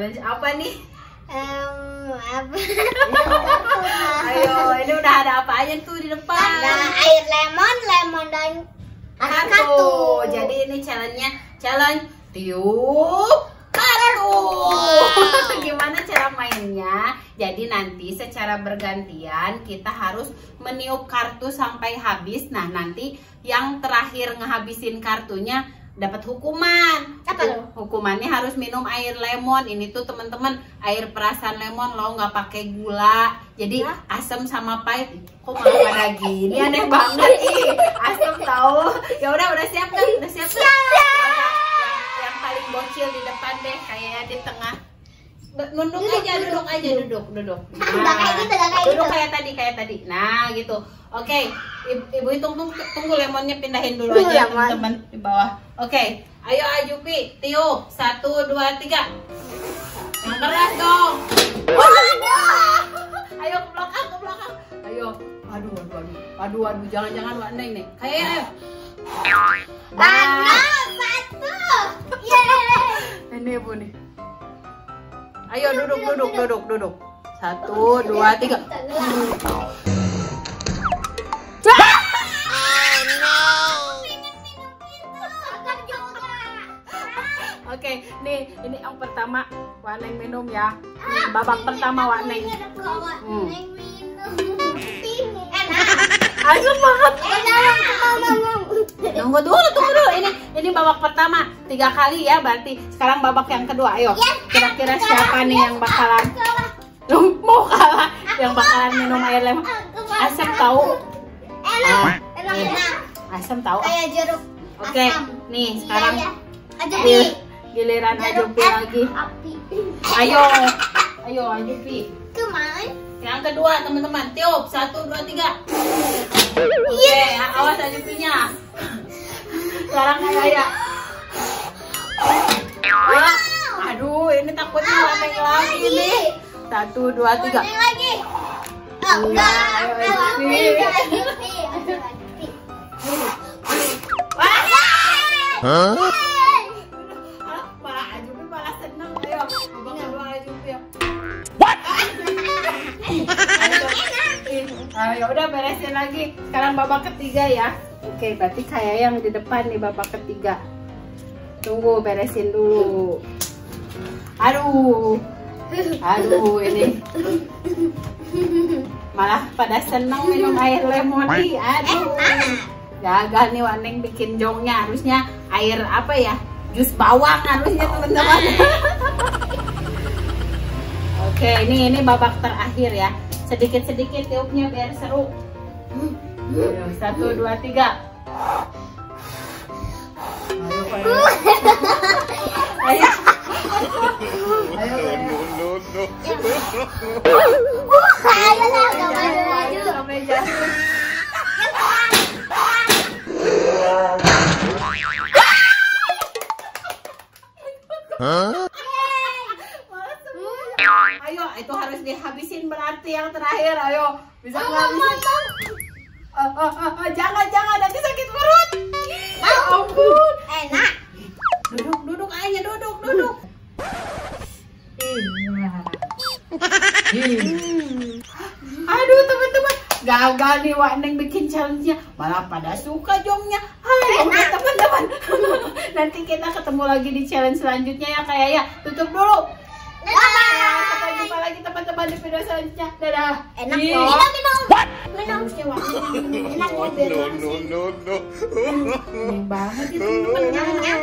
Challenge apa nih? Apa? Ayo, ini udah ada apa aja tuh di depan? Ada air lemon dan kartu. Jadi ini challenge tiup kartu. Gimana cara mainnya? Jadi nanti secara bergantian kita harus meniup kartu sampai habis. Nah, nanti yang terakhir ngehabisin kartunya dapat hukuman. Apa tuh? Hukumannya harus minum air lemon. Ini tuh teman-teman air perasan lemon loh, nggak pakai gula. Jadi asam sama pahit. Kok malah pada gini? Aneh banget ih. Asam tahu. Ya udah siap kan? Udah siap kan? Yang paling bocil di depan deh, kayaknya di tengah. Duduk aja. Udah kayak gitu, Duduk kayak tadi. Nah, gitu. Oke, Ibu tunggu lemonnya pindahin dulu aja teman-teman di bawah. Oke, ayo Ajupi, tiup 1, 2, 3. Yang keras dong. Ayo ke belakang. Ayo. Aduh, jangan Neng nih. Kayak Satu. Yeay. ini Ibu nih. Ayo duduk. 1, 2, 3. Oke, nih ini yang pertama Wak Neng minum ya. Nih, babak pertama Wak Neng. Asam banget. Tunggu dulu. Ini babak pertama 3 kali ya, berarti sekarang babak yang kedua. Ayo, kira-kira siapa nih yang bakalan mau kalah, yang bakalan minum air lemon? Asam tahu. Enak. Asam tahu. Kayak jeruk. Oke, nih sekarang giliran Ajupi lagi. Ayo Ajupi. Kemana? Yang kedua teman-teman, tiup 1, 2, 3. Oke, awas Ajupinya. Sekarang kayak aduh, ini takutnya Neng lagi nih. 1, 2, 3. Lagi. Enggak, ayo Ajupi. Malah Ajupi malah seneng. Ayo, babak kedua Ajupi ya. Ya udah beresin lagi. Sekarang babak ketiga ya. Oke, berarti kayak yang di depan nih babak ketiga. Tunggu beresin dulu. Aduh ini malah pada seneng minum air lemon nih. Aduh, gagal nih Wak Neng bikin jongnya. Harusnya air apa ya, jus bawang harusnya teman-teman. Oke, ini babak terakhir ya. Sedikit-sedikit tiupnya biar seru. 1, 2, 3. Ayo. Sampai jatuh. Ayo, itu harus dihabisin berarti yang terakhir. Ayo, bisa ngabisin. Jangan nanti sakit perut. Ya ampun. Enak. Duduk aja, duduk. Aduh teman-teman, gagal nih Wak Neng bikin challenge-nya. Malah pada suka jongnya. Oke teman-teman. Nanti kita ketemu lagi di challenge selanjutnya ya kayak ya. Tutup dulu. Sampai jumpa lagi teman-teman di video selanjutnya. Dadah. Enak Ih. loh. Minum. Enak ya biar Enak banget ya teman-teman.